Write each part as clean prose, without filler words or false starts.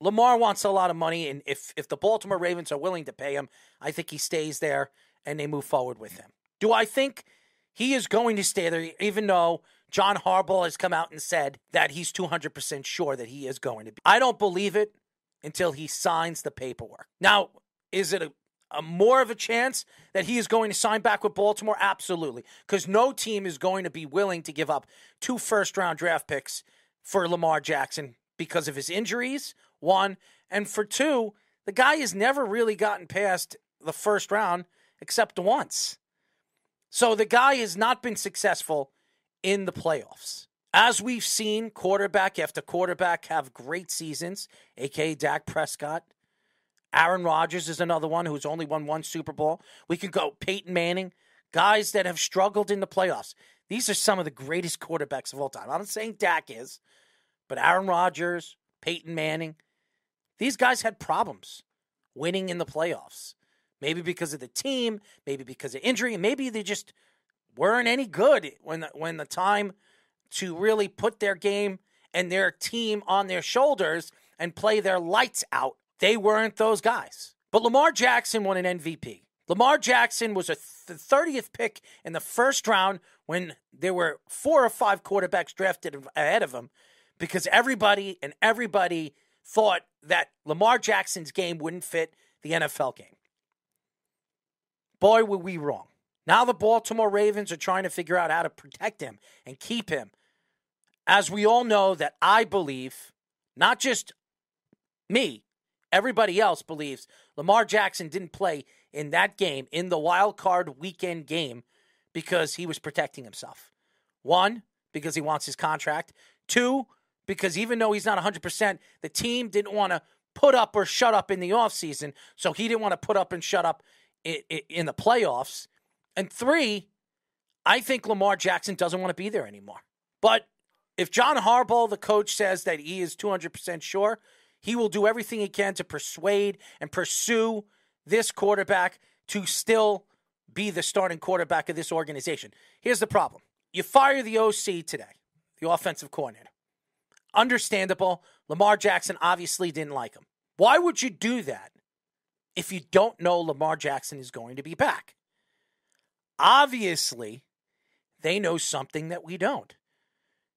Lamar wants a lot of money, and if the Baltimore Ravens are willing to pay him, I think he stays there and they move forward with him. Do I think he is going to stay there, even though John Harbaugh has come out and said that he's 200% sure that he is going to be? I don't believe it until he signs the paperwork. Now, is it a more of a chance that he is going to sign back with Baltimore? Absolutely, because no team is going to be willing to give up 2 first-round draft picks for Lamar Jackson because of his injuries, 1, and for 2, the guy has never really gotten past the first round except once. So the guy has not been successful in the playoffs. As we've seen, quarterback after quarterback have great seasons, a.k.a. Dak Prescott. Aaron Rodgers is another one who's only won 1 Super Bowl. We can go Peyton Manning, guys that have struggled in the playoffs. These are some of the greatest quarterbacks of all time. I'm not saying Dak is, but Aaron Rodgers, Peyton Manning, these guys had problems winning in the playoffs. Maybe because of the team, maybe because of injury, and maybe they just weren't any good when the time to really put their game and their team on their shoulders and play their lights out. They weren't those guys. But Lamar Jackson won an MVP. Lamar Jackson was the 30th pick in the first round when there were 4 or 5 quarterbacks drafted ahead of him because everybody thought that Lamar Jackson's game wouldn't fit the NFL game. Boy, were we wrong. Now the Baltimore Ravens are trying to figure out how to protect him and keep him. As we all know that I believe, not just me, everybody else believes Lamar Jackson didn't play in that game, in the wild card weekend game, because he was protecting himself. 1, because he wants his contract. 2, because even though he's not 100%, the team didn't want to put up or shut up in the offseason, so he didn't want to put up and shut up in the playoffs. And 3, I think Lamar Jackson doesn't want to be there anymore. But if John Harbaugh, the coach, says that he is 200% sure, he will do everything he can to persuade and pursue this quarterback to still be the starting quarterback of this organization. Here's the problem. You fire the OC today, the offensive coordinator. Understandable. Lamar Jackson obviously didn't like him. Why would you do that if you don't know Lamar Jackson is going to be back? Obviously, they know something that we don't.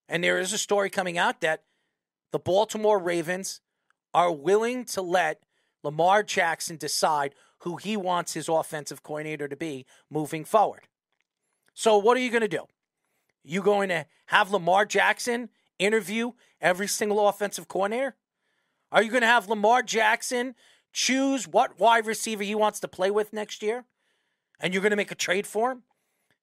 And there is a story coming out that the Baltimore Ravens are willing to let Lamar Jackson decide who he wants his offensive coordinator to be moving forward. So what are you going to do? You going to have Lamar Jackson interview every single offensive coordinator? Are you going to have Lamar Jackson choose what wide receiver he wants to play with next year? And you're going to make a trade for him?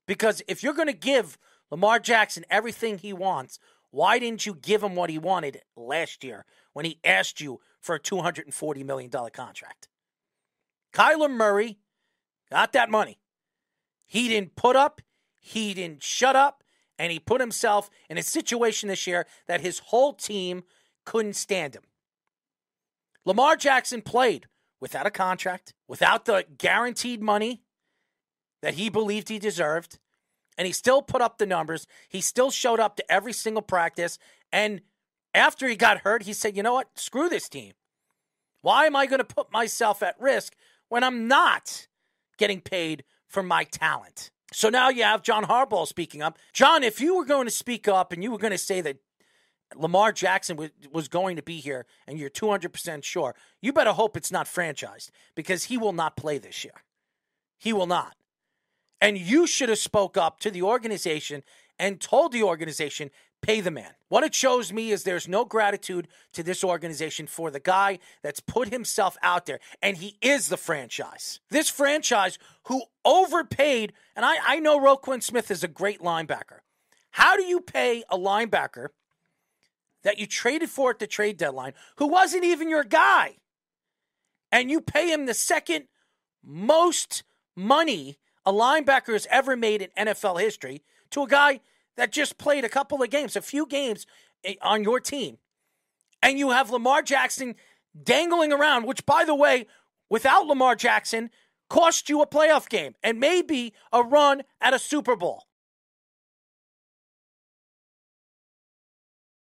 Because if you're going to give Lamar Jackson everything he wants, why didn't you give him what he wanted last year when he asked you for a $240 million contract? Kyler Murray got that money. He didn't put up, he didn't shut up, and he put himself in a situation this year that his whole team couldn't stand him. Lamar Jackson played without a contract, without the guaranteed money that he believed he deserved, and he still put up the numbers. He still showed up to every single practice, and after he got hurt, he said, you know what, screw this team. Why am I going to put myself at risk when I'm not getting paid for my talent? So now you have John Harbaugh speaking up. John, if you were going to speak up and you were going to say that Lamar Jackson was going to be here and you're 200% sure, you better hope it's not franchised because he will not play this year. He will not. And you should have spoke up to the organization and told the organization, pay the man. What it shows me is there's no gratitude to this organization for the guy that's put himself out there, and he is the franchise. This franchise who overpaid, and I know Roquan Smith is a great linebacker. How do you pay a linebacker that you traded for at the trade deadline who wasn't even your guy, and you pay him the second most money a linebacker has ever made in NFL history to a guy that just played a couple of games, a few games on your team. And you have Lamar Jackson dangling around, which, by the way, without Lamar Jackson, cost you a playoff game and maybe a run at a Super Bowl.